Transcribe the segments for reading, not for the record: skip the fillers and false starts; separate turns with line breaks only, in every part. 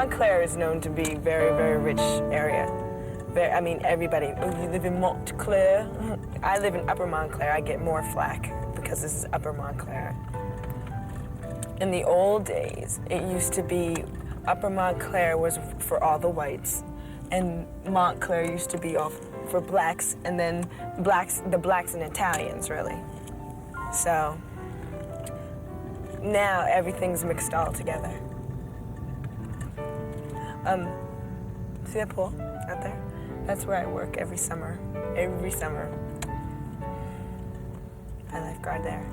Montclair is known to be very, very rich area. I mean, everybody, you live in Montclair. I live in Upper Montclair. I get more flack because this is Upper Montclair. In the old days, it used to be Upper Montclair was for all the whites, and Montclair used to be off for blacks, and then the blacks and Italians, really. So now everything's mixed all together. See that pool out there? That's where I work every summer. Every summer. I lifeguard there.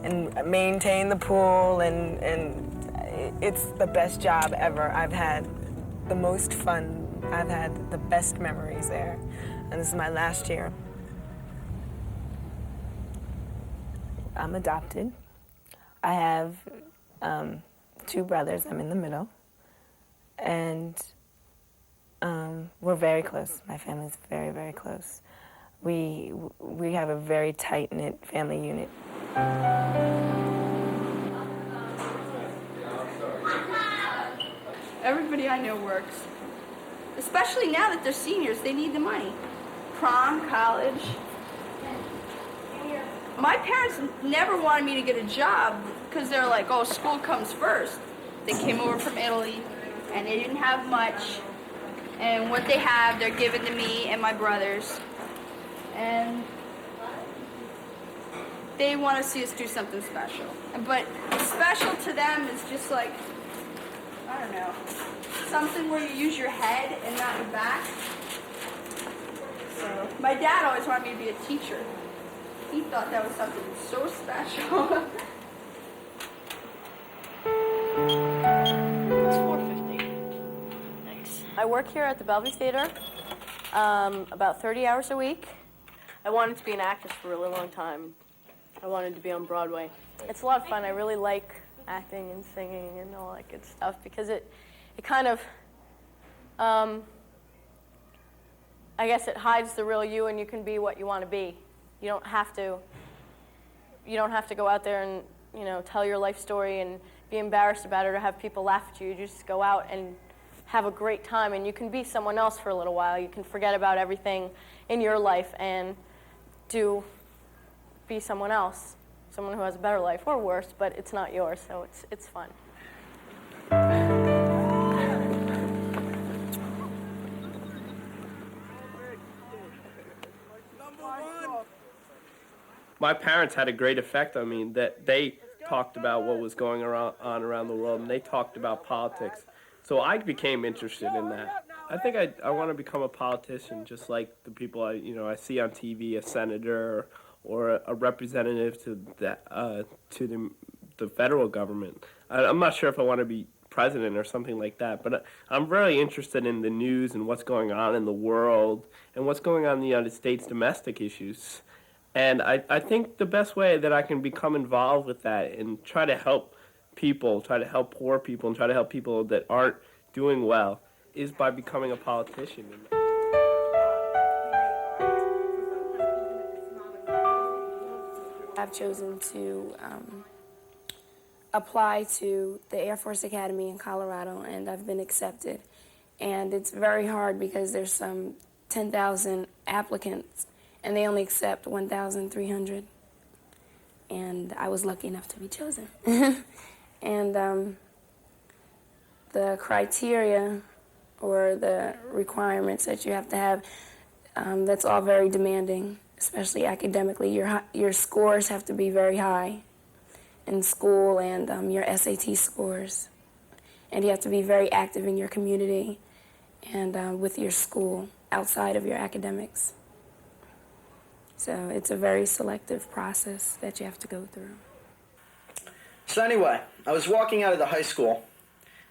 And maintain the pool, and it's the best job ever. I've had the most fun. I've had the best memories there. And this is my last year. I'm adopted. I have 2 brothers. I'm in the middle. And we're very close. My family's very, very close. We have a very tight-knit family unit.
Everybody I know works. Especially now that they're seniors, they need the money. Prom, college. My parents never wanted me to get a job because they're like, oh, school comes first. They came over from Italy and they didn't have much. And what they have, they're giving to me and my brothers. And they want to see us do something special. But special to them is just like, I don't know, something where you use your head and not your back. So my dad always wanted me to be a teacher. He thought that was something so special.
It's 4:50. Thanks. I work here at the Bellevue Theater about 30 hours a week. I wanted to be an actress for a really long time. I wanted to be on Broadway. It's a lot of fun. I really like acting and singing and all that good stuff because it kind of, I guess it hides the real you, and you can be what you want to be. You don't have to go out there and, tell your life story and be embarrassed about it or have people laugh at you. You just go out and have a great time, and you can be someone else for a little while. You can forget about everything in your life and be someone else, someone who has a better life or worse, but it's not yours, so it's fun.
My parents had a great effect on me, that they talked about what was going on around the world, and they talked about politics. So I became interested in that. I think I want to become a politician, just like the people I see on TV, a senator or a representative to the federal government. I'm not sure if I want to be president or something like that, but I'm really interested in the news and what's going on in the world and what's going on in the United States, domestic issues. And I think the best way that I can become involved with that and try to help people, try to help poor people, and try to help people that aren't doing well is by becoming a politician.
I've chosen to apply to the Air Force Academy in Colorado, and I've been accepted. And it's very hard because there's some 10,000 applicants, and they only accept 1,300. And I was lucky enough to be chosen. And the criteria or the requirements that you have to have, that's all very demanding, especially academically. Your scores have to be very high in school, and your SAT scores. And you have to be very active in your community and with your school outside of your academics. So it's a very selective process that you have to go through.
So anyway, I was walking out of the high school,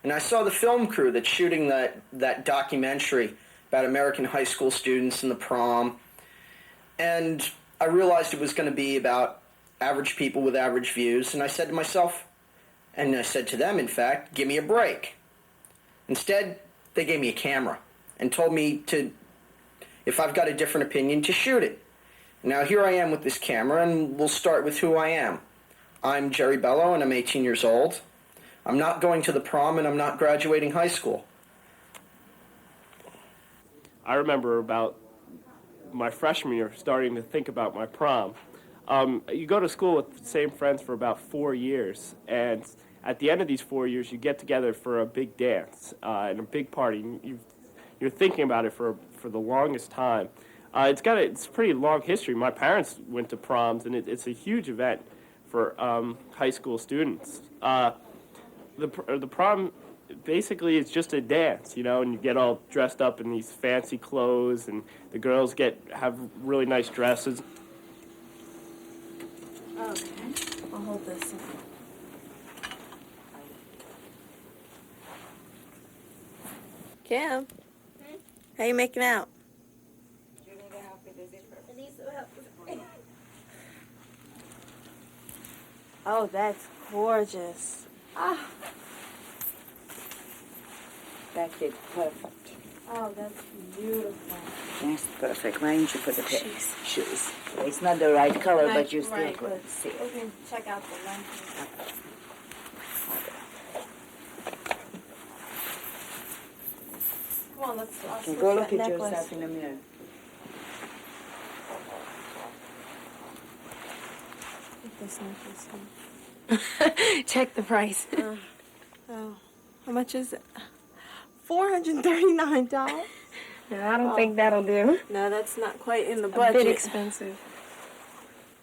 and I saw the film crew that's shooting that documentary about American high school students and the prom, and I realized it was going to be about average people with average views, and I said to myself, and I said to them, in fact, give me a break. Instead, they gave me a camera and told me to, if I've got a different opinion, to shoot it. Now here I am with this camera, and we'll start with who I am. I'm Jerry Bello, and I'm 18 years old. I'm not going to the prom, and I'm not graduating high school.
I remember about my freshman year starting to think about my prom. You go to school with the same friends for about 4 years, and at the end of these 4 years, you get together for a big dance and a big party. You're thinking about it for the longest time. It's a pretty long history. My parents went to proms, and it's a huge event for high school students. The prom basically is just a dance, and you get all dressed up in these fancy clothes, and the girls have really nice dresses.
Okay, I'll hold this.
Kim, how you making out? Oh, that's gorgeous. Ah.
That is perfect.
Oh, that's beautiful.
That's perfect. Why didn't you put the shoes? It's not the right color, but you still
right,
could see
We
it.
can check out the length. Come on, let's
Okay, go look
that
at
necklace.
yourself in the mirror.
This necklace. Check the price. Oh, how much is it? $439.
No, I don't think that'll do.
No, that's not quite in the
A
budget.
bit expensive.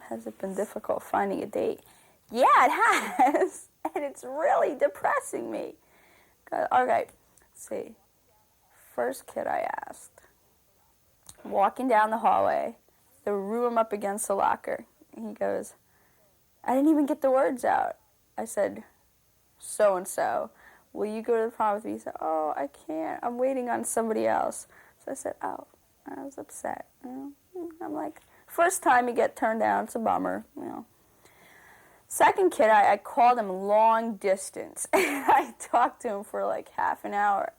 Has it been difficult finding a date? Yeah, it has. And it's really depressing me. Okay, let's see. First kid I asked. Walking down the hallway, the room up against the locker. And he goes, I didn't even get the words out. I said, so-and-so, will you go to the prom with me? He said, oh, I can't. I'm waiting on somebody else. So I said, oh, I was upset. I'm like, first time you get turned down, it's a bummer. Second kid, I called him long distance. I talked to him for like half an hour.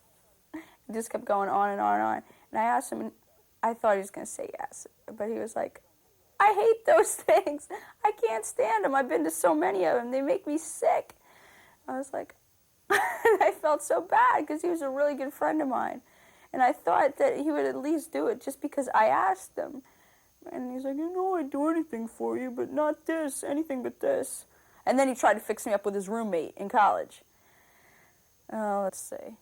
It just kept going on and on and on. And I asked him, and I thought he was going to say yes. But he was like, I hate those things. I can't stand them. I've been to so many of them. They make me sick. I was like, I felt so bad because he was a really good friend of mine. And I thought that he would at least do it just because I asked him. And he's like, I'd do anything for you, but not this, anything but this. And then he tried to fix me up with his roommate in college. Let's see.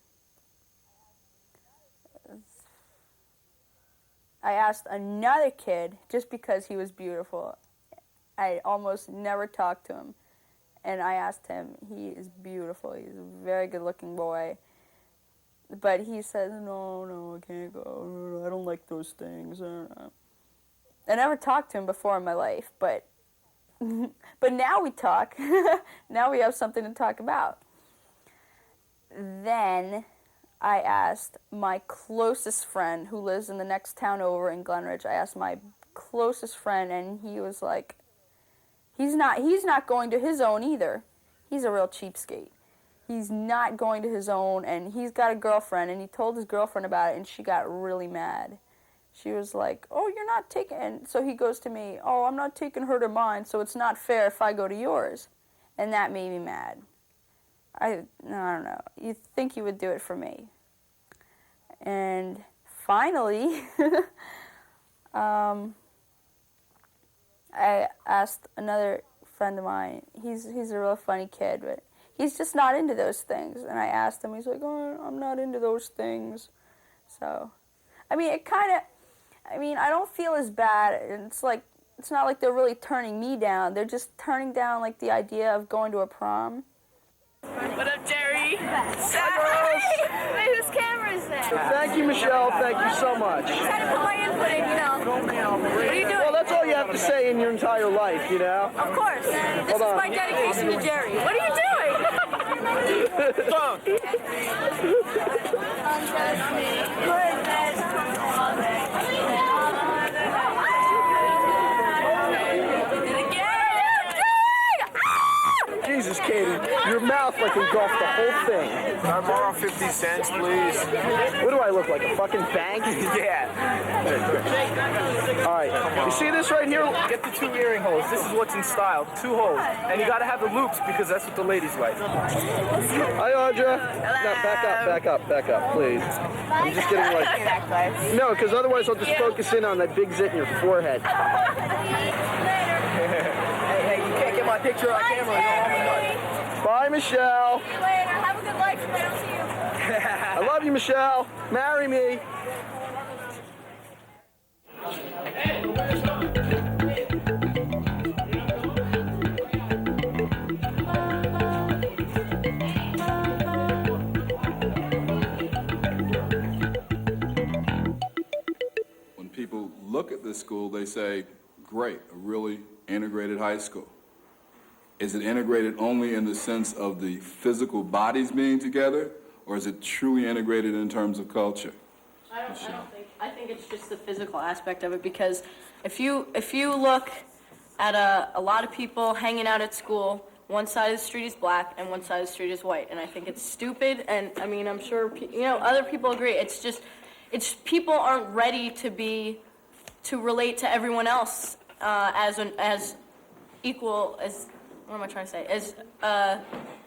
I asked another kid just because he was beautiful. I almost never talked to him. And I asked him, he is beautiful. He's a very good-looking boy. But he said, no, I can't go. I don't like those things. I never talked to him before in my life, but now we talk. Now we have something to talk about. Then I asked my closest friend who lives in the next town over in Glenridge. I asked my closest friend, and he was like, he's not going to his own either. He's a real cheapskate. He's not going to his own, and he's got a girlfriend, and he told his girlfriend about it, and she got really mad. She was like, oh, you're not taking, and so he goes to me, oh, I'm not taking her to mine, so it's not fair if I go to yours. And that made me mad. I don't know. You'd think you would do it for me. And finally, I asked another friend of mine. He's a real funny kid, but he's just not into those things. And I asked him, he's like, oh, I'm not into those things. So, I don't feel as bad. It's not like they're really turning me down. They're just turning down like the idea of going to a prom.
What up, Jerry?
Wait, whose camera is that?
Thank you, Michelle. Thank you so much.
I had to put my input in, What are you doing?
Well, that's all you have to say in your entire life,
Of course. This is my dedication to Jerry. What are you doing?
Jesus Jesus, Katie. Your mouth like engulfed the whole thing.
Can I borrow 50 cents, please?
What do I look like, a fucking bank?
Yeah.
All right, you see this right here?
Get the 2 earring holes. This is what's in style. 2 holes. And you gotta have the loops because that's what the ladies like.
Hi, Audra. No, back up, please. I'm just getting like... No, because otherwise I'll just focus in on that big zit in your forehead.
Hey, you can't get my picture on camera. You don't have the
Bye, Michelle.
See you later. Have a good life. I don't see you.
I love you, Michelle. Marry me.
When people look at this school, they say, great, a really integrated high school. Is it integrated only in the sense of the physical bodies being together, or is it truly integrated in terms of culture?
I think it's just the physical aspect of it, because if you look at a lot of people hanging out at school, one side of the street is black and one side of the street is white, and I think it's stupid. And I mean, I'm sure other people agree. It's people aren't ready to relate to everyone else as equal as. What am I trying to say? As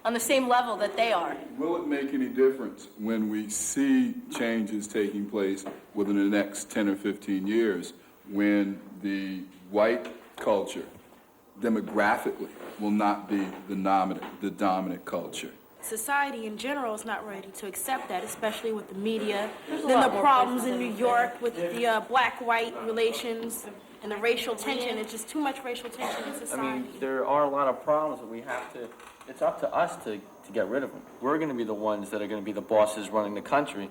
on the same level that they are.
Will it make any difference when we see changes taking place within the next 10 or 15 years when the white culture demographically will not be the dominant culture?
Society in general is not ready to accept that, especially with the media. Then the problems in New York with the black-white relations and the racial tension. It's just too much racial tension in society.
I mean, there are a lot of problems that we have to, it's up to us to get rid of them. We're going to be the ones that are going to be the bosses running the country.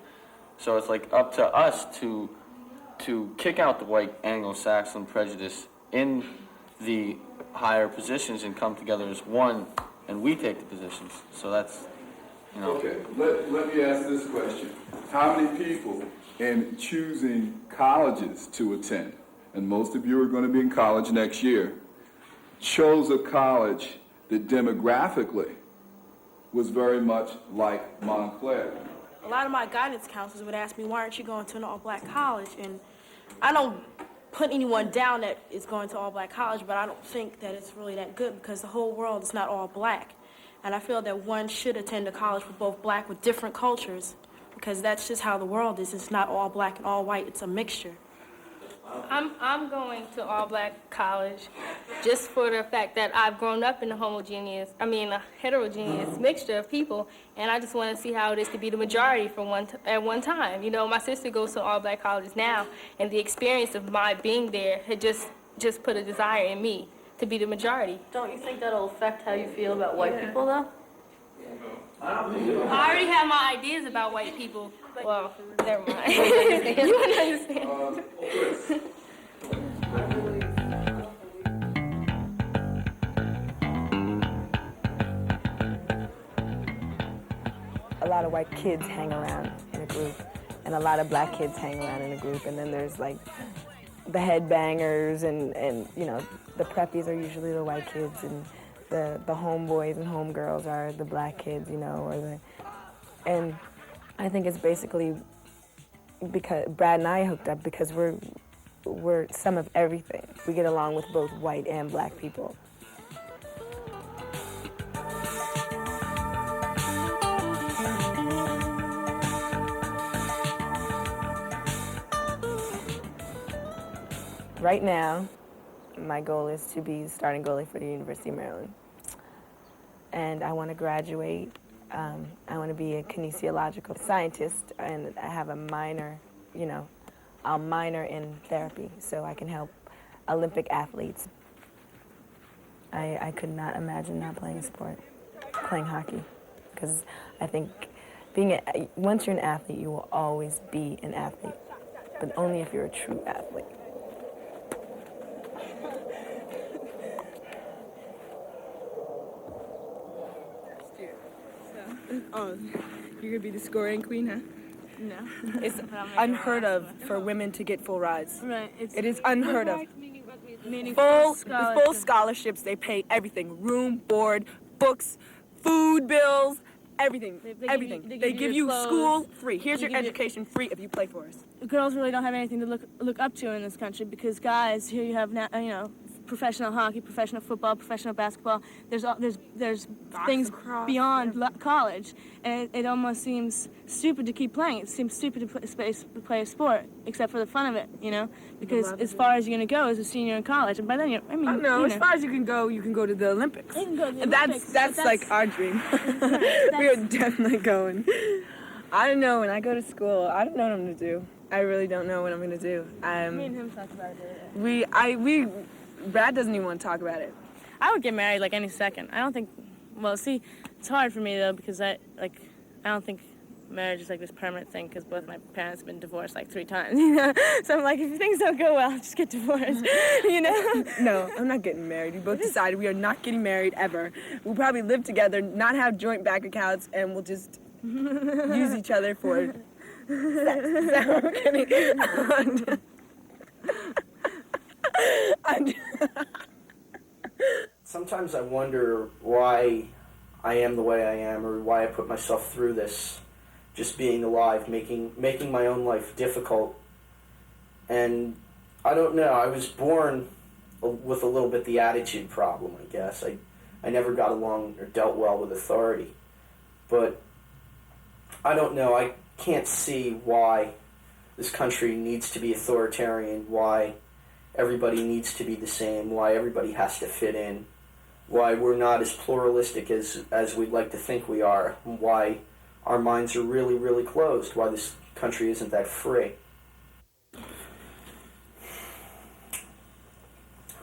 So it's like up to us to kick out the white Anglo-Saxon prejudice in the higher positions and come together as one, and we take the positions. So that's,
Okay, let me ask this question. How many people in choosing colleges to attend, and most of you are going to be in college next year, chose a college that demographically was very much like Montclair?
A lot of my guidance counselors would ask me, why aren't you going to an all-black college? And I don't put anyone down that is going to all-black college, but I don't think that it's really that good because the whole world is not all black. And I feel that one should attend a college for both black with different cultures because that's just how the world is. It's not all black and all white. It's a mixture.
I'm going to all-black college just for the fact that I've grown up in a heterogeneous mixture of people, and I just want to see how it is to be the majority at one time. You know, my sister goes to all-black colleges now, and the experience of my being there had just put a desire in me to be the majority.
Don't you think that'll affect how you feel about white people, though?
I already have my ideas about white people. Well, never mind. You wouldn't understand.
A lot of white kids hang around in a group, and a lot of black kids hang around in a group, and then there's like the headbangers, and the preppies are usually the white kids, and the homeboys and homegirls are the black kids, and I think it's basically because Brad and I hooked up because we're some of everything. We get along with both white and black people. Right now, my goal is to be starting goalie for the University of Maryland. And I want to graduate. I want to be a kinesiological scientist, and I have a minor, I'll minor in therapy so I can help Olympic athletes. I could not imagine not playing a sport, playing hockey, because I think once you're an athlete, you will always be an athlete, but only if you're a true athlete.
Oh, you're gonna be the scoring queen, huh?
No.
It's unheard of for women to get full rides.
Right.
It is unheard of.
Meaning
Full scholarships, they pay everything. Room, board, books, food bills, everything,
They
everything.
give
They
you
give
your
you
clothes.
school free. Here's
They
your
give you-
education free if you play for us.
Girls really don't have anything to look up to in this country because guys, here you have now, professional hockey, professional football, professional basketball. There's things beyond college, and it almost seems stupid to keep playing. It seems stupid to play a sport, except for the fun of it, because as far as you're gonna go as a senior in college, and by then
as far as you can go to the Olympics.
You can go to the
And
Olympics,
that's
but
like our dream. We are definitely going. I don't know when I go to school. I don't know what I'm gonna do. I really don't know what I'm gonna do.
Me and him talked about it.
Brad doesn't even want to talk about it.
I would get married like any second. I don't think. Well, see, it's hard for me though because I don't think marriage is like this permanent thing because both my parents have been divorced like 3 times. So I'm like, if things don't go well, just get divorced.
No, I'm not getting married. We both decided we are not getting married ever. We'll probably live together, not have joint bank accounts, and we'll just use each other for sex. So I'm kidding.
Sometimes I wonder why I am the way I am, or why I put myself through this, just being alive, making my own life difficult. And I don't know, I was born with a little bit the attitude problem, I guess. I never got along or dealt well with authority. But I don't know, I can't see why this country needs to be authoritarian, why everybody needs to be the same, why everybody has to fit in, why we're not as pluralistic as we'd like to think we are, why our minds are really, really closed, why this country isn't that free.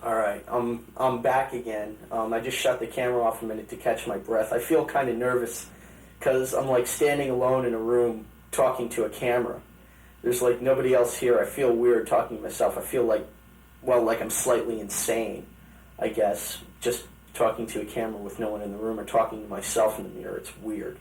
All right, I'm back again. I just shut the camera off a minute to catch my breath. I feel kind of nervous because I'm like standing alone in a room talking to a camera. There's like nobody else here. I feel weird talking to myself. I feel like I'm slightly insane, I guess, just talking to a camera with no one in the room or talking to myself in the mirror. It's weird.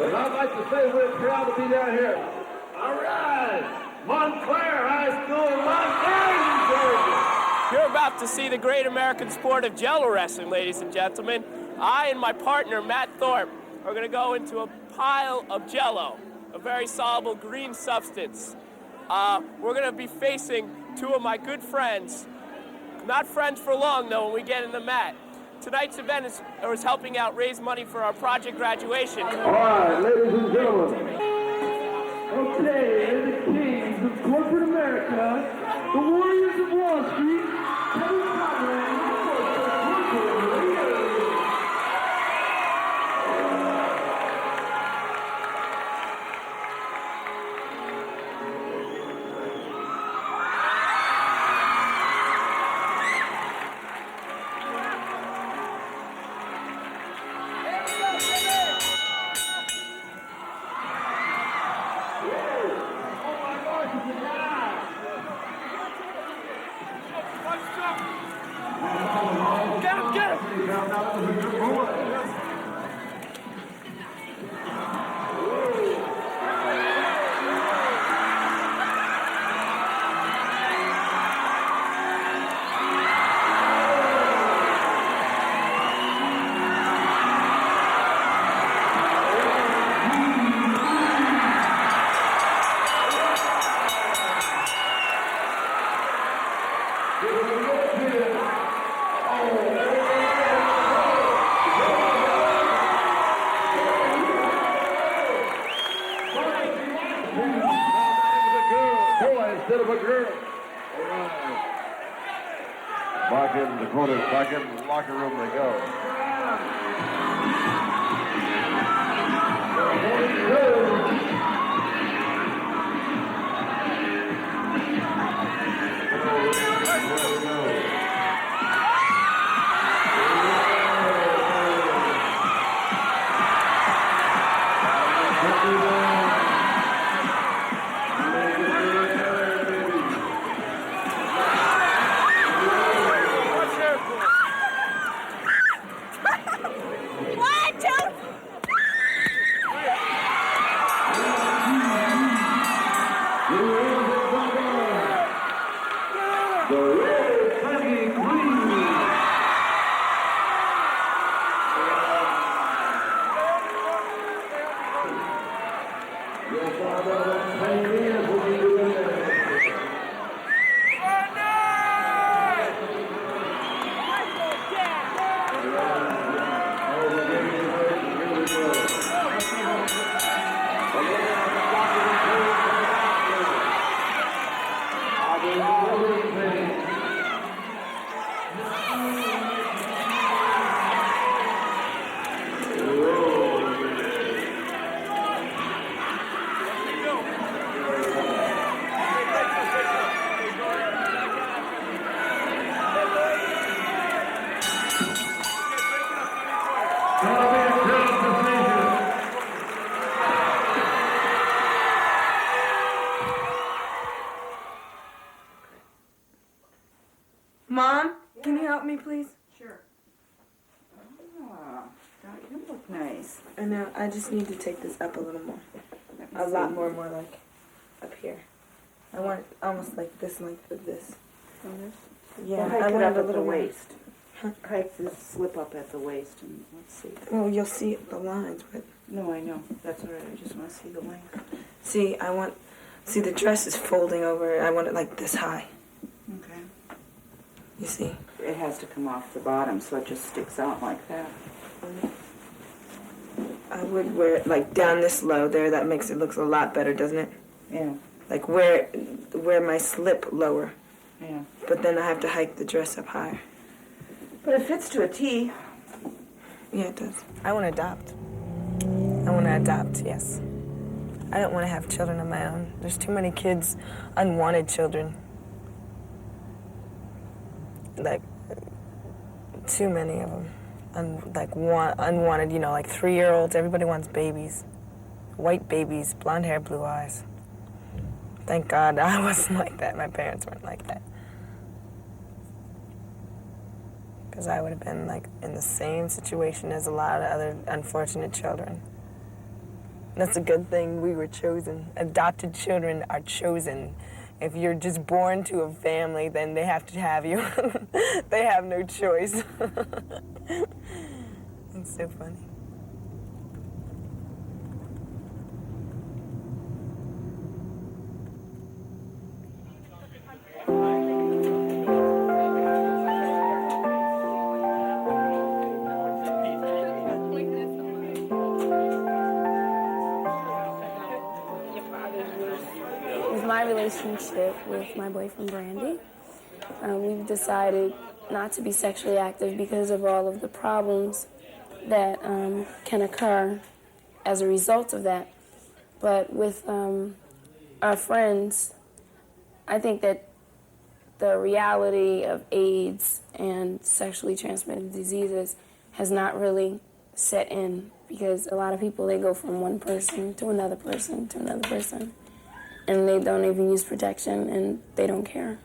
I'd like to say we're proud to be down here. All right, Montclair High School, Montclair, New Jersey.
You're about to see the great American sport of Jello wrestling, ladies and gentlemen. I and my partner, Matt Thorpe, are going to go into a pile of Jello, a very soluble green substance. We're going to be facing 2 of my good friends. Not friends for long, though, when we get in the mat. Tonight's event is helping out raise money for our project graduation.
All right, ladies and gentlemen. Okay, the kings of corporate America, the warriors of Wall Street, Kevin Conrad, instead of a girl. All right. Back in the quarters, back in the locker room they go.
Can you help me, please?
Sure. Oh, you look nice.
I know. I just need to take this up a little more. A lot more like up here. I want it almost like this length with this. Yeah,
hike
I
it
want
up
it a
at the
little
waist. Hike this slip up at the waist, and let's see.
Well, you'll see the lines, but
No, I know. That's all right. I just want to see the length.
see, see the dress is folding over. I want it like this high.
Okay.
You see?
It has to come off the bottom, so it just sticks out like that.
I would wear it like down this low there. That makes it look a lot better, doesn't it?
Yeah.
Like wear my slip lower.
Yeah.
But then I have to hike the dress up higher.
But it fits to a T.
Yeah, it does. I want to adopt. I want to adopt, yes. I don't want to have children of my own. There's too many kids, unwanted children. Like, too many of them. Unwanted, you know, like 3-year-olds. Everybody wants babies. White babies, blonde hair, blue eyes. Thank God I wasn't like that. My parents weren't like that. Because I would have been like in the same situation as a lot of other unfortunate children. That's a good thing we were chosen. Adopted children are chosen. If you're just born to a family, then they have to have you. They have no choice. It's so funny.
My relationship with my boyfriend Brandy, we've decided not to be sexually active because of all of the problems that can occur as a result of that. But with our friends, I think that the reality of AIDS and sexually transmitted diseases has not really set in, because a lot of people, they go from one person to another person to another person, and they don't even use protection, and they don't care.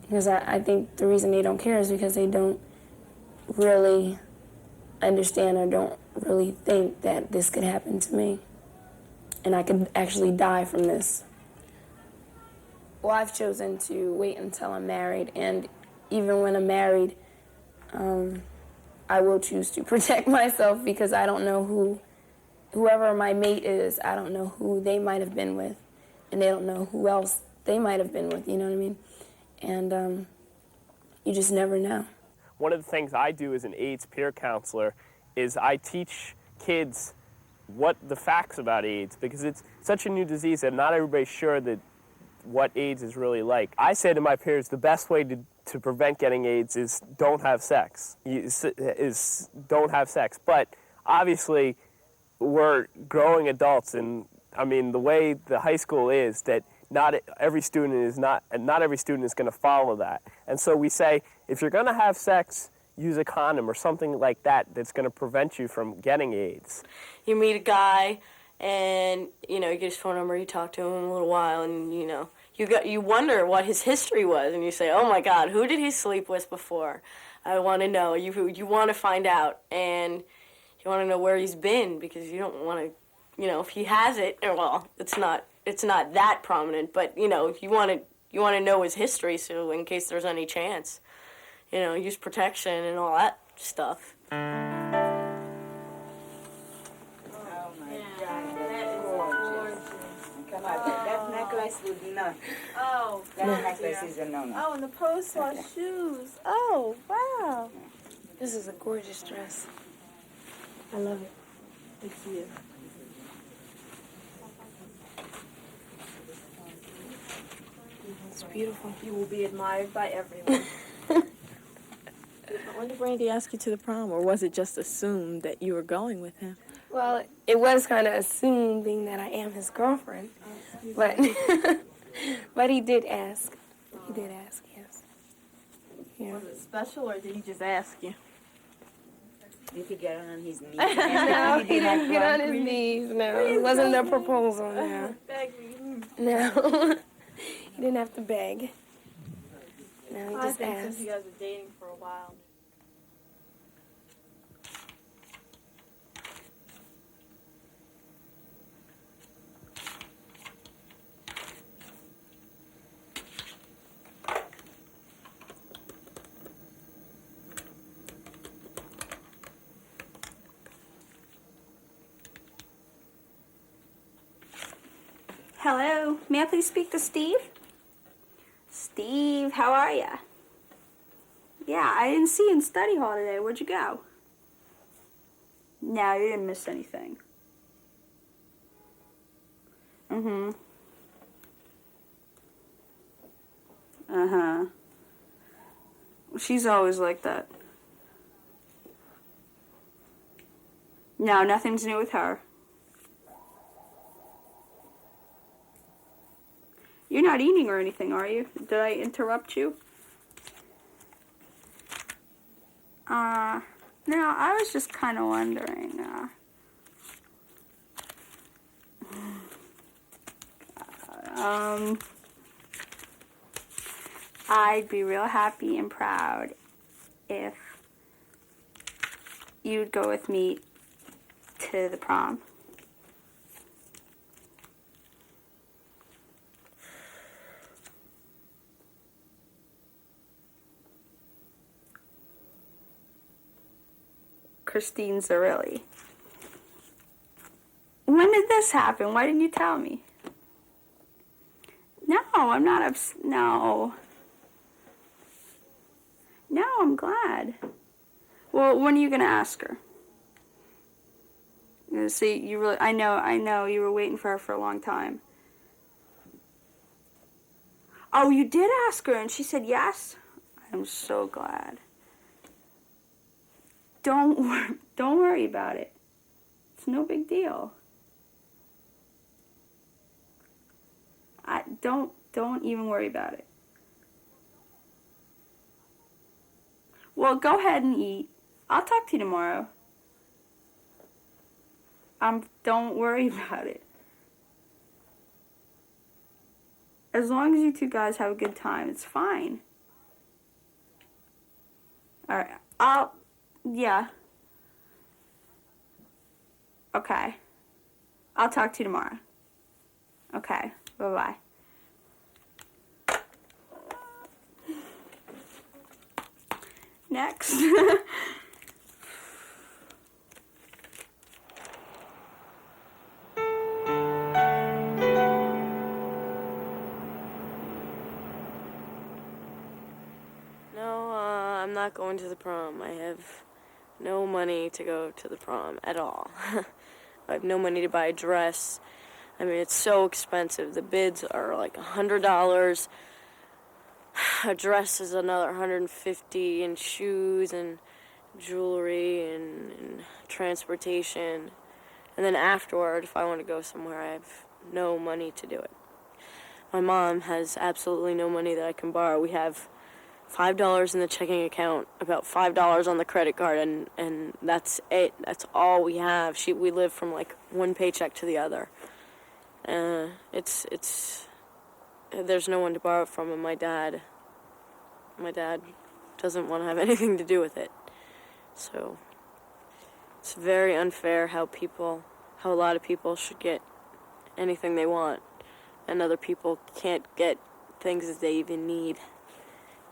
Because I think the reason they don't care is because they don't really understand or don't really think that this could happen to me, and I could actually die from this. Well, I've chosen to wait until I'm married, and even when I'm married, I will choose to protect myself, because I don't know whoever my mate is, I don't know who they might have been with, and they don't know who else they might have been with, you know what I mean? And you just never know.
One of the things I do as an AIDS peer counselor is I teach kids what the facts about AIDS, because it's such a new disease that not everybody's sure that what AIDS is really like. I say to my peers, the best way to prevent getting AIDS is don't have sex. Don't have sex. But obviously, we're growing adults, and I mean the way the high school is, that not every student is going to follow that. And so we say, if you're going to have sex, use a condom or something like that that's going to prevent you from getting AIDS.
You meet a guy, and you get his phone number. You talk to him in a little while, and you wonder what his history was, and you say, "Oh my God, who did he sleep with before? I want to know." You want to find out, and you want to know where he's been, because you don't want to, if he has it, well, it's not that prominent, but you want to know his history, so in case there's any chance, use protection and all that stuff.
That necklace would not.
Oh,
that necklace is a no-no.
Oh, and the post-wash shoes. Oh, wow.
This is a gorgeous dress. I love it.
Thank you.
It's beautiful.
You will be admired by everyone. When did Brandy ask you to the prom, or was it just assumed that you were going with him?
Well, it was kind of assumed, being that I am his girlfriend, but but he did ask. He did ask, yes. Yeah.
Was it special, or did he just ask you?
Did he get on his knees?
No, he didn't get on his knees. No, it wasn't a proposal. No, no, he didn't have to beg. No, he
I
just
think since
asked.
you guys were dating for a while.
Hello, may I please speak to Steve? Steve, how are ya? Yeah, I didn't see you in study hall today. Where'd you go? No, you didn't miss anything. Mm-hmm. Uh-huh. She's always like that. No, nothing's new with her. You're not eating or anything, are you? Did I interrupt you? No, I was just kind of wondering, I'd be real happy and proud if you'd go with me to the prom. Christine Zarilli. When did this happen? Why didn't you tell me? No, I'm not no. No, I'm glad. Well, when are you gonna ask her? See, you really, I know, you were waiting for her for a long time. Oh, you did ask her and she said yes? I'm so glad. Don't worry about it. It's no big deal. Don't even worry about it. Well, go ahead and eat. I'll talk to you tomorrow. Don't worry about it. As long as you two guys have a good time, it's fine. All right. Yeah. Okay. I'll talk to you tomorrow. Okay. Bye-bye. Next.
No, I'm not going to the prom. I have no money to go to the prom at all. I have no money to buy a dress. I mean, it's so expensive. The bids are like $100. A dress is another $150, and shoes and jewelry and transportation. And then afterward, if I want to go somewhere, I have no money to do it. My mom has absolutely no money that I can borrow. We have $5 in the checking account, about $5 on the credit card, and that's it. That's all we have. We live from like one paycheck to the other. There's no one to borrow it from, and my dad doesn't want to have anything to do with it. So it's very unfair how a lot of people should get anything they want, and other people can't get things that they even need.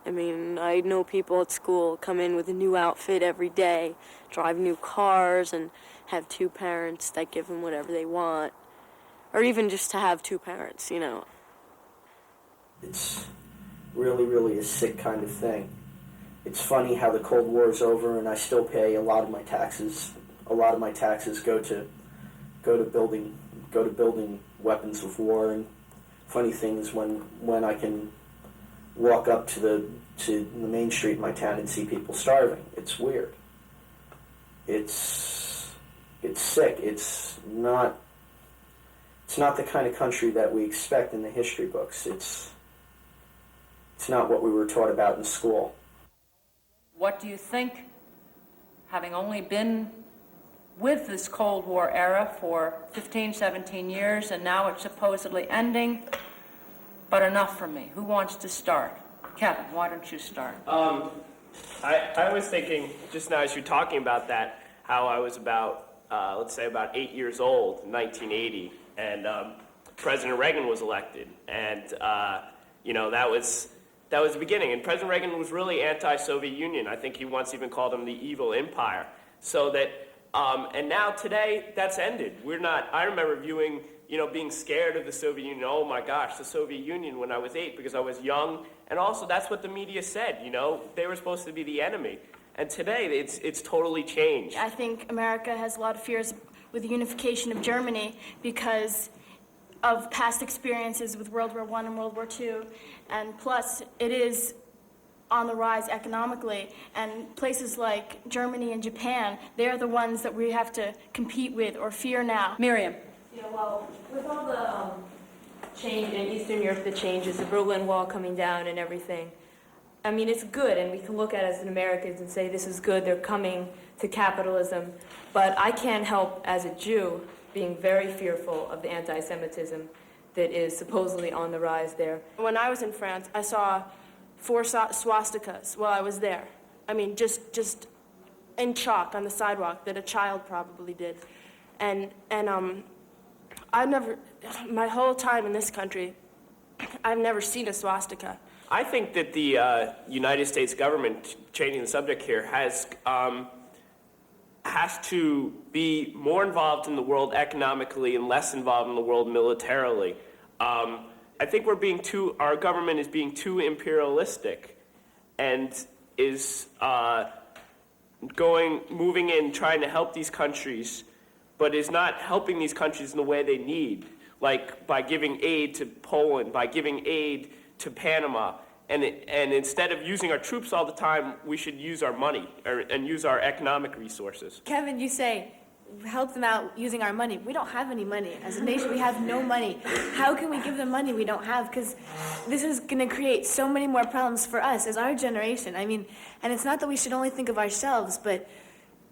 I mean, I know people at school come in with a new outfit every day, drive new cars, and have two parents that give them whatever they want. Or even just to have two parents, you know.
It's really, really a sick kind of thing. It's funny how the Cold War is over and I still pay a lot of my taxes. A lot of my taxes go to building weapons of war, and funny things when I can walk up to the main street in my town and see people starving. It's weird. It's sick. It's not the kind of country that we expect in the history books. It's not what we were taught about in school.
What do you think, having only been with this Cold War era for 15, 17 years, and now it's supposedly ending, but enough for me. Who wants to start? Kevin, why don't you start?
I was thinking, just now as you're talking about that, how I was about, let's say about 8 years old in 1980, and President Reagan was elected. And, you know, that was the beginning. And President Reagan was really anti-Soviet Union. I think he once even called him the evil empire. So that, and now today, that's ended. I remember viewing, you know, being scared of the Soviet Union. Oh my gosh, the Soviet Union when I was 8 because I was young. And also that's what the media said, you know, they were supposed to be the enemy. And today it's totally changed.
I think America has a lot of fears with the unification of Germany because of past experiences with World War I and World War II. And plus, it is on the rise economically. And places like Germany and Japan, they're the ones that we have to compete with or fear now.
Miriam.
Yeah, well, with all the change in Eastern Europe, the changes, the Berlin Wall coming down and everything, I mean, it's good, and we can look at it as Americans and say, this is good, they're coming to capitalism. But I can't help, as a Jew, being very fearful of the anti-Semitism that is supposedly on the rise there.
When I was in France, I saw 4 swastikas while I was there. I mean, just in chalk on the sidewalk that a child probably did. And I've never, my whole time in this country, I've never seen a swastika.
I think that the United States government, changing the subject here, has to be more involved in the world economically and less involved in the world militarily. I think our government is being too imperialistic and is moving in, trying to help these countries, but is not helping these countries in the way they need, like by giving aid to Poland, by giving aid to Panama. And instead of using our troops all the time, we should use our money and use our economic resources.
Kevin, you say, help them out using our money. We don't have any money. As a nation, we have no money. How can we give them money we don't have? Because this is going to create so many more problems for us as our generation. I mean, and it's not that we should only think of ourselves, but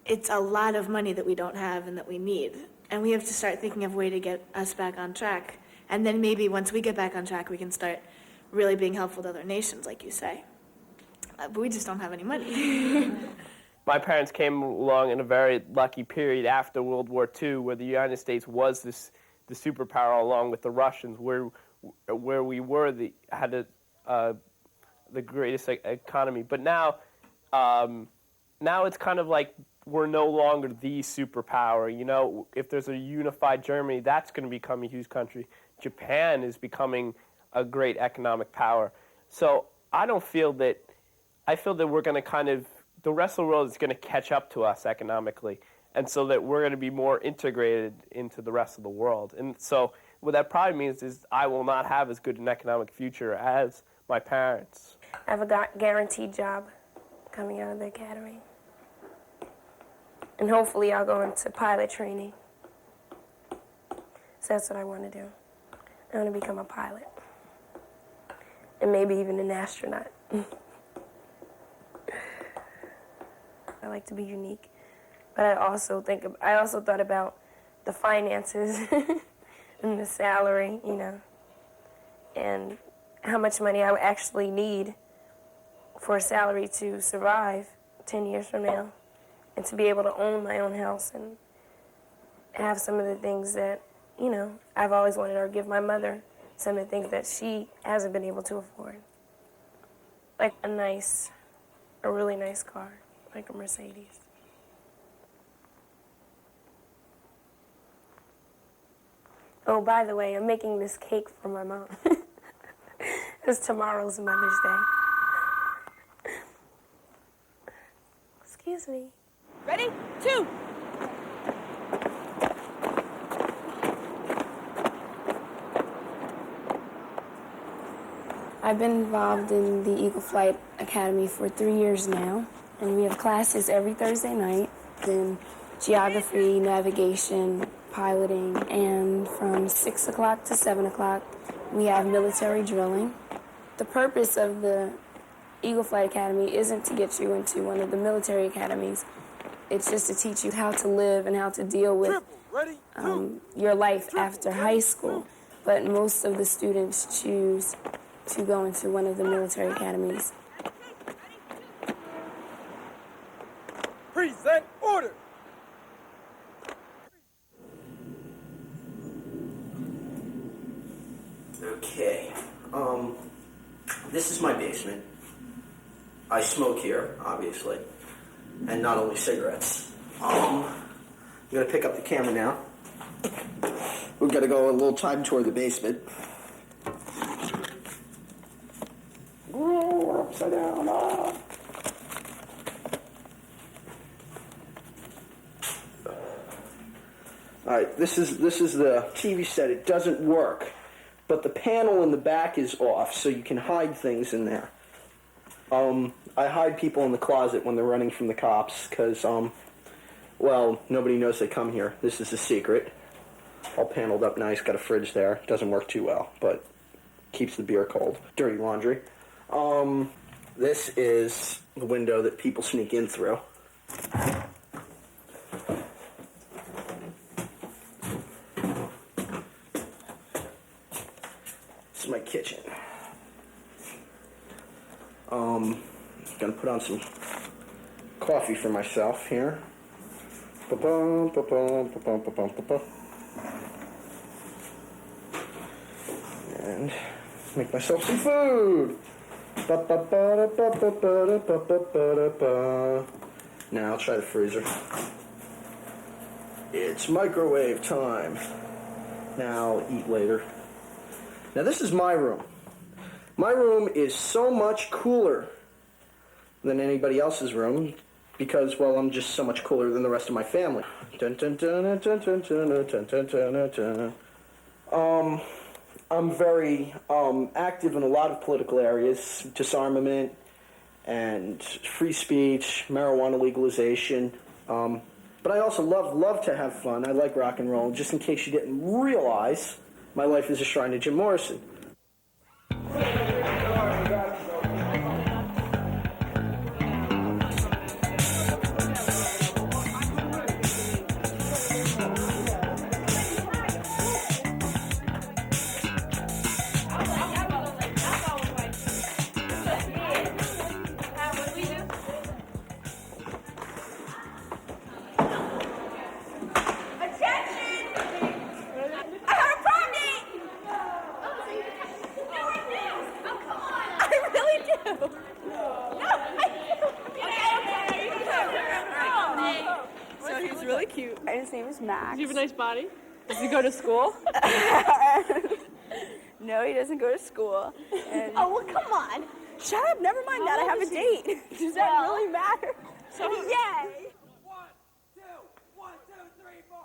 it's a lot of money that we don't have and that we need. And we have to start thinking of a way to get us back on track. And then maybe once we get back on track, we can start really being helpful to other nations, like you say. But we just don't have any money.
My parents came along in a very lucky period after World War II, where the United States was the superpower, along with the Russians, where we had the greatest economy. But now it's kind of like we're no longer the superpower. You know, if there's a unified Germany, that's going to become a huge country. Japan is becoming a great economic power. So I feel that we're going to the rest of the world is going to catch up to us economically, and so that we're going to be more integrated into the rest of the world. And so what that probably means is I will not have as good an economic future as my parents.
I have a guaranteed job coming out of the academy. And hopefully I'll go into pilot training. So that's what I want to do. I want to become a pilot. And maybe even an astronaut. I like to be unique. But I also thought about the finances and the salary, you know, and how much money I would actually need for a salary to survive 10 years from now, and to be able to own my own house and have some of the things that, you know, I've always wanted, or give my mother some of the things that she hasn't been able to afford. Like a really nice car, like a Mercedes. Oh, by the way, I'm making this cake for my mom. It's tomorrow's Mother's Day. Excuse me.
Ready? 2.
I've been involved in the Eagle Flight Academy for 3 years now, and we have classes every Thursday night in geography, navigation, piloting, and from 6 o'clock to 7 o'clock, we have military drilling. The purpose of the Eagle Flight Academy isn't to get you into one of the military academies. It's just to teach you how to live and how to deal with your life after high school. But most of the students choose to go into one of the military academies.
Present order.
Okay, this is my basement. I smoke here, obviously, and not only cigarettes. I'm gonna pick up the camera now. We've got to go a little time tour of the basement. Whoa, upside down. Ah. All right, this is the TV set. It doesn't work, but the panel in the back is off, so you can hide things in there. I hide people in the closet when they're running from the cops, because, well, nobody knows they come here. This is a secret. All paneled up nice, got a fridge there. Doesn't work too well, but keeps the beer cold. Dirty laundry. This is the window that people sneak in through. This is my kitchen. Gonna put on some coffee for myself here. Ba-bum, ba-bum, ba-bum, ba-bum, ba-bum. And make myself some food. Ba-ba-ba-da-ba-ba-ba-da-ba-ba-da-ba. Now I'll try the freezer. It's microwave time. Now I'll eat later. Now this is my room. My room is so much cooler than anybody else's room because, well, I'm just so much cooler than the rest of my family. Dun, dun, dun, dun, dun, dun, dun, dun, dun, dun, dun. I'm very active in a lot of political areas, disarmament and free speech, marijuana legalization. But I also love to have fun. I like rock and roll. Just in case you didn't realize, my life is a shrine to Jim Morrison.
His name is Max.
Does he have a nice body? Does he go to school?
No, he doesn't go to school. And
Oh, well, come on.
shut up, never mind that. I have a date. Does that really matter?
So,
yay!
1, 2, 1, 2, 3, 4.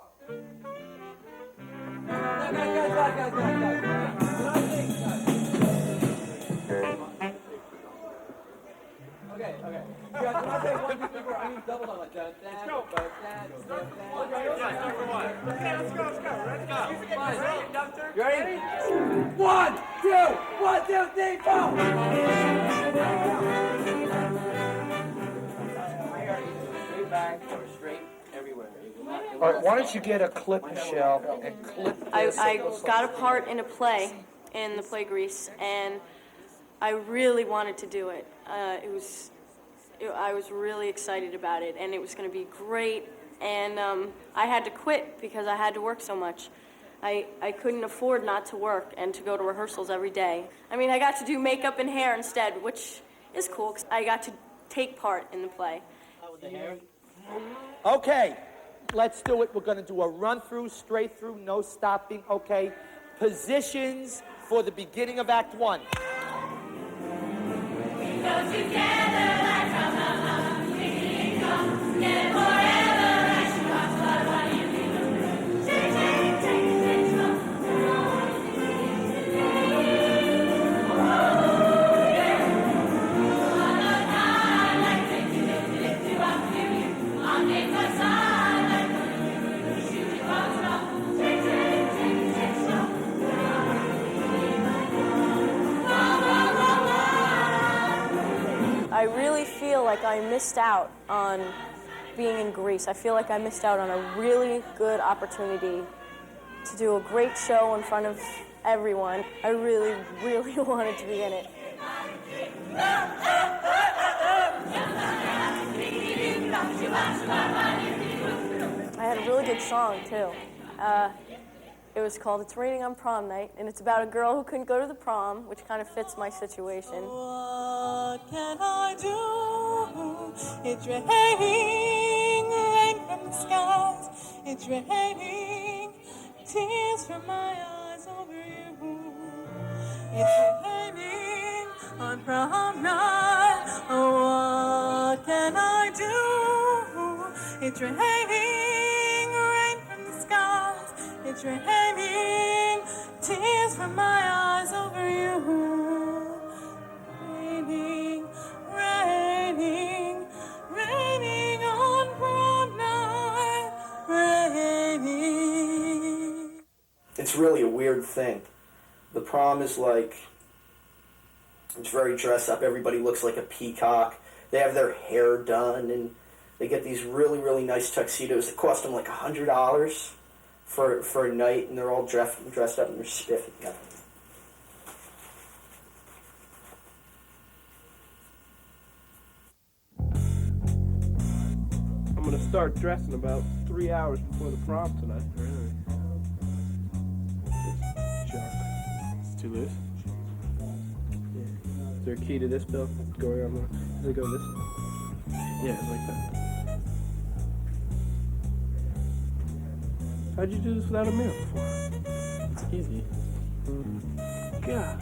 Okay. You guys, when I say 1, 2, 3, 4, I mean double on like that. Let's go. You ready? 1, 2, 3, 4. Straight back or straight everywhere.
All right, why don't you get a clip, Michelle, and clip this.
I got a part in a play in the play Grease, and I really wanted to do it. I was really excited about it, and it was going to be great. And I had to quit because I had to work so much. I couldn't afford not to work and to go to rehearsals every day. I mean, I got to do makeup and hair instead, which is cool because I got to take part in the play.
Okay, let's do it. We're going to do a run-through, straight through, no stopping, okay? Positions for the beginning of Act 1.
We go together like a we come together forever like she walks by what you do. Take,
I really feel like I missed out on being in Greece. I feel like I missed out on a really good opportunity to do a great show in front of everyone. I really, really wanted to be in it. I had a really good song, too. It was called It's Raining on Prom Night, and it's about a girl who couldn't go to the prom, which kind of fits my situation.
What can I do? It's raining rain from the skies. It's raining tears from my eyes over you. It's raining on prom night. Oh, what can I do? It's raining rain from the skies. It's raining tears from my eyes over you. Raining, raining, raining on prom night. Raining.
It's really a weird thing. The prom is like, it's very dressed up. Everybody looks like a peacock. They have their hair done, and they get these really, really nice tuxedos that cost them like $100 for a night, and they're all dressed up and they're spiffy. Yeah.
I'm gonna start dressing about 3 hours before the prom tonight. Really? It's too loose. Yeah. Is there a key to this, Bill? Going on there? Does it go this way? Yeah, like that. How'd you do this without a mirror before? It's easy. God.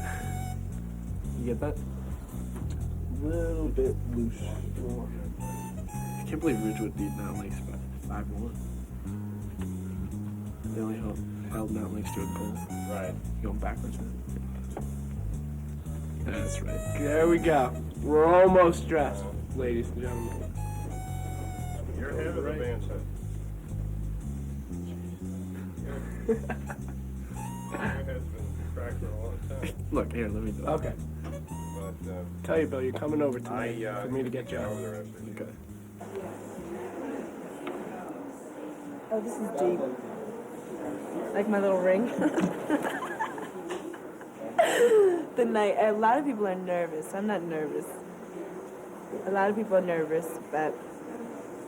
You get that? A little bit loose. More. I can't believe Ridgewood beat Mountain Lakes by 5-1. They only held Mountain Lakes to a goal. Right. Going backwards, man. That's right. There we go. We're almost dressed, ladies and gentlemen.
You're ahead of the band set. Your head's been cracked for a long time.
Look, here, let me do it. Okay.
But,
Tell you, Bill, you're coming over tonight for me to get you out. Okay.
Oh, this is deep. Like my little ring. The night, a lot of people are nervous. I'm not nervous. A lot of people are nervous, but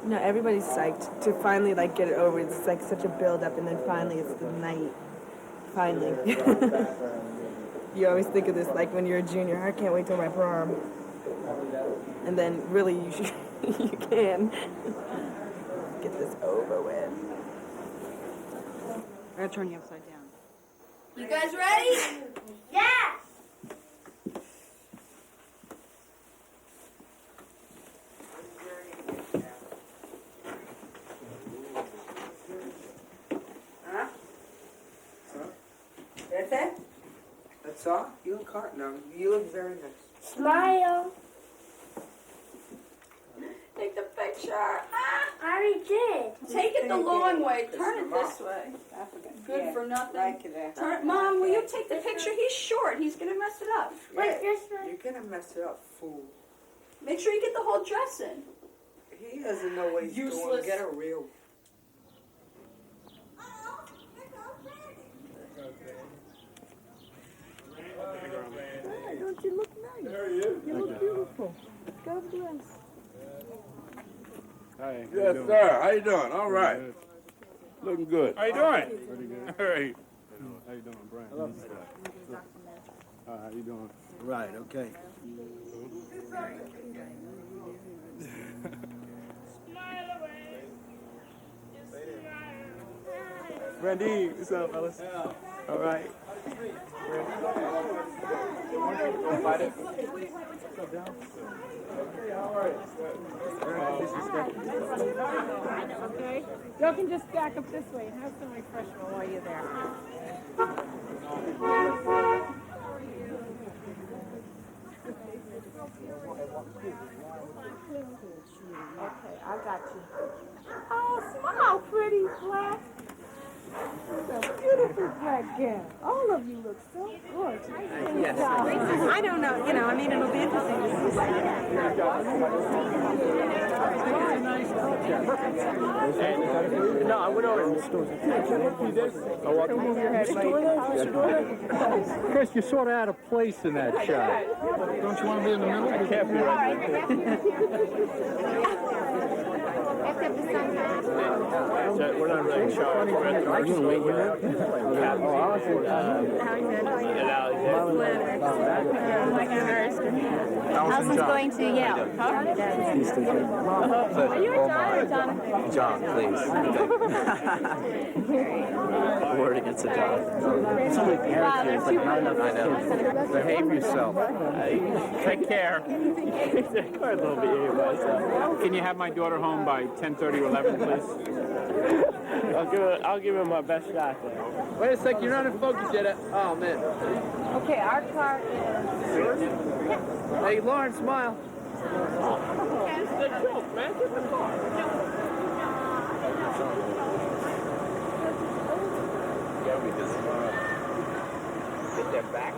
you know, everybody's psyched to finally like get it over. It's like such a build up, and then finally it's the night. Finally. You always think of this like when you're a junior. I can't wait till my prom. And then really you should, you can get this over with.
I'm gonna turn you upside down.
You guys ready? Yes!
Huh? That's it? That's all? You look hot now. You look very nice.
Smile. Take the picture. I already did. Take it the long way. Turn it this way. Good for nothing. Mom, will you take the picture? He's short. He's going to mess it up. Wait,
You're gonna mess it up, fool.
make sure you get the whole dress in.
He doesn't know what he's doing. Get a real.
Hey, don't you look nice? There he is. You look beautiful. God bless.
Hi.
Yes, sir. How you doing? All right. Looking good.
How you doing?
Pretty good.
All right.
How you doing, Brian?
Hello.
How you doing? Right. Okay.
Randy, what's up, fellas? All right.
Okay? Y'all can just back up this way and have some refreshment while you're there. Okay, I got you. Oh, smile, pretty black. You're a beautiful black girl. All of you look so good.
Yes.
I don't know. You know, I mean, it'll be interesting to see.
No, I went over to the store. I walked
Chris, you're sort of out of place in that shot.
Don't you want to be in the middle?
I can't be right there. So we're not really in charge. We're at the merch store where
Allison's going to Yale.
Are
you a John or John?
John, please. A word against a John. It's only characters, like not enough. I know. Behave yourself.
Take care.
Can you have my daughter home by 10:30 or 11, please?
I'll give him my best shot.
Wait a sec, you're not in focus yet. Oh, man.
Okay, our car is...
Hey, Lauren, smile.
It's the joke, man. Get the car.
Yeah, we just
Get that back.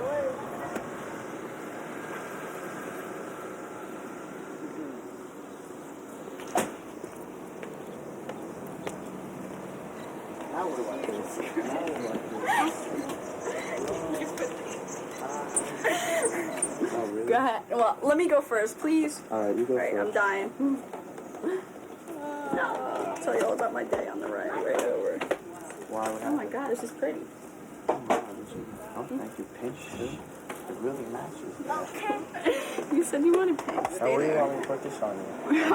Go ahead. Well, let me go first, please.
All right, you go
first. I'm dying. I'll tell you all about my day on the right over.
Why would
Oh my God, this is pretty.
Oh, thank you. Pinch, too. It really matches.
Okay. You said you wanted pink.
How
Stay
are you
there.
going to put this on you? Put it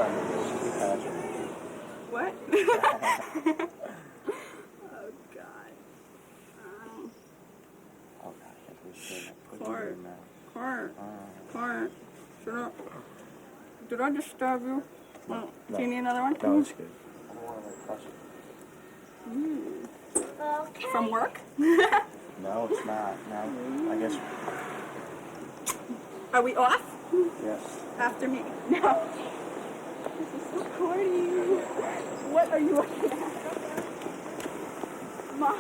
on your wrist. Be casual.
What? Oh God.
Oh, God, I can't believe that. Put it in
Clark.
your mouth.
Clark. Shut up. Did I disturb you?
No.
Do you need another one?
No, it's good. I don't want to crush it.
Okay. From work?
No, it's not. No, I guess.
Are we off?
Yes.
After me. No. This is so corny. What are you looking at? Mom.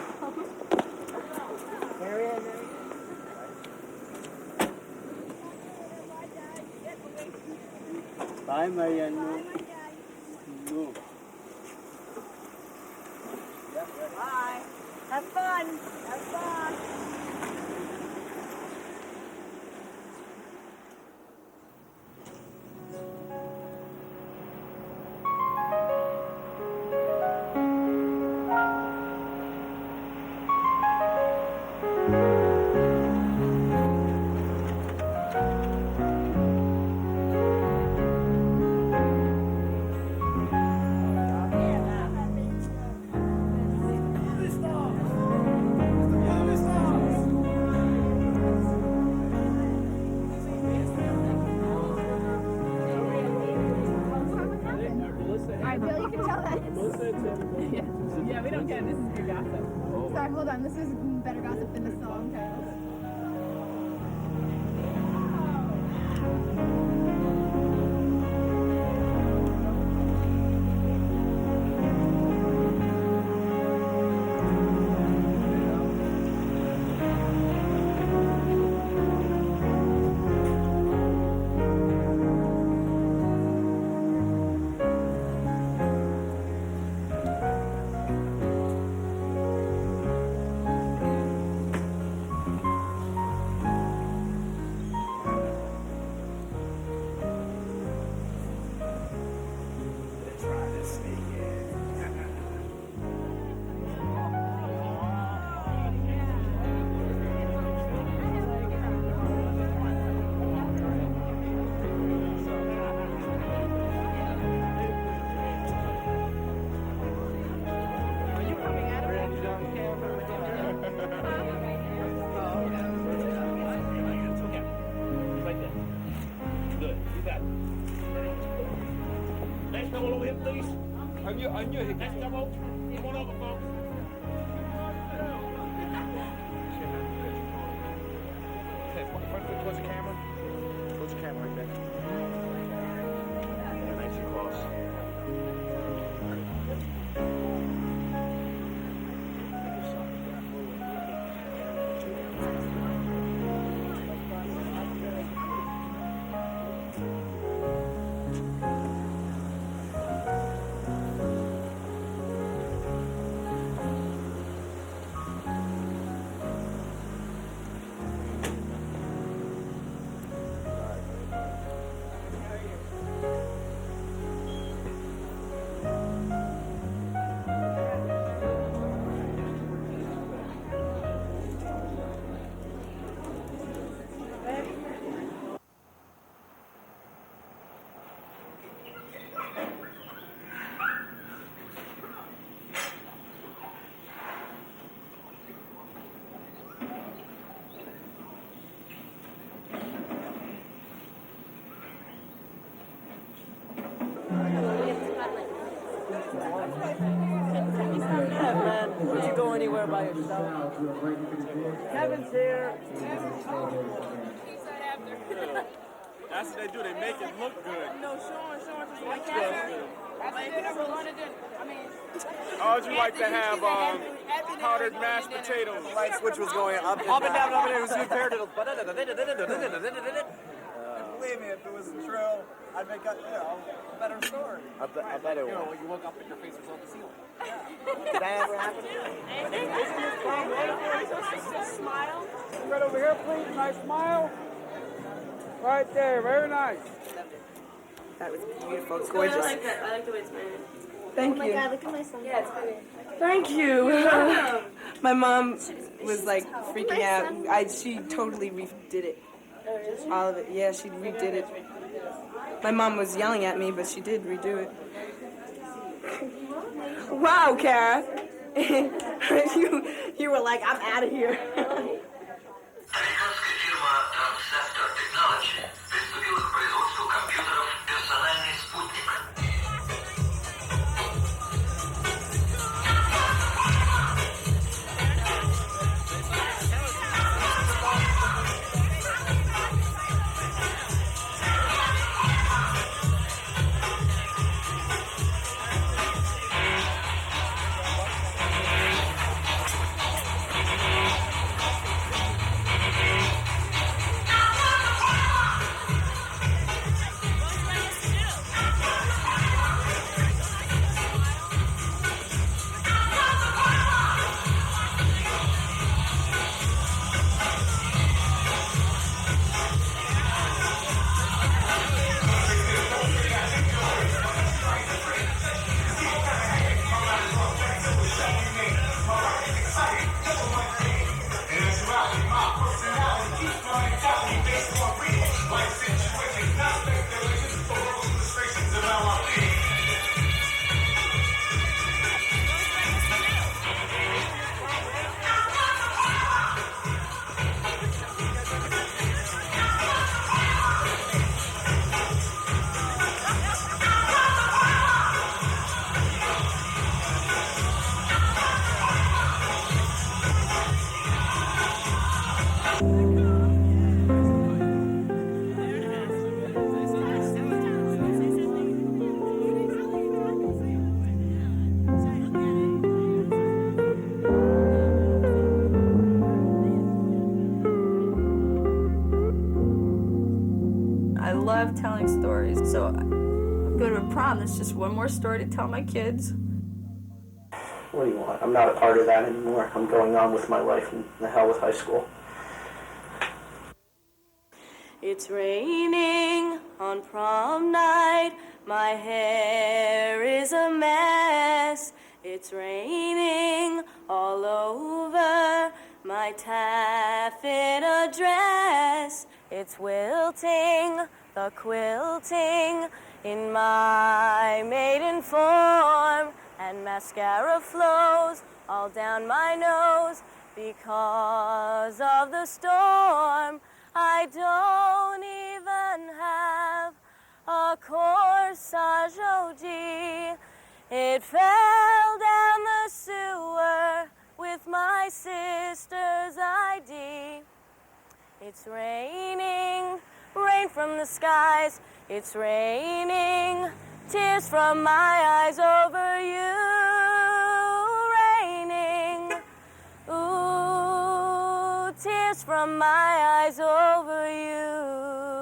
Bye, Mariano. No.
Bye. Have fun. Have fun.
Yeah, we don't care. This is your gossip.
Sorry, hold on. This is better gossip than the song titles.
On your hip.
Next double. Come on over, folks.
Front foot towards the camera. Towards the camera right there. Yeah, nice and close.
there by yourself. Kevin's here.
That's what they do. They make it look good.
No, Sean just like
Kevin.
How
would you like to have powdered mashed potatoes?
Light switch was going up and
Up and
down.
down, it was compared to
Believe me, if it was true, I'd make a better story.
I bet it was.
When you woke up and your face was on the ceiling.
Did that ever happen?
Smile.
Right over here, please. Nice smile. Right there. Very nice.
That was beautiful. It's
I
gorgeous.
like that. I like the way it's made.
Thank
Oh my
you.
God, look at my son. Yeah, it's pretty.
Thank you. My mom was like freaking out. She totally redid it. All of it. Yeah, she redid it. My mom was yelling at me, but she did redo it. Wow, Kara. you were like, I'm out of here.
Американская фирма Transceptor Technology приступила к производству компьютеров «Персональный спутник».
I love telling stories, so I go to a prom, there's just one more story to tell my kids.
What do you want? I'm not a part of that anymore. I'm going on with my life, and the hell with high school.
It's raining on prom night. My hair is a mess. It's raining all over my taffeta dress. It's wilting, the quilting in my maiden form. And mascara flows all down my nose because of the storm. I don't even have a corsage OG. It fell down the sewer with my sister's ID. It's raining, rain from the skies. It's raining, tears from my eyes over you. Raining, ooh, tears from my eyes over you.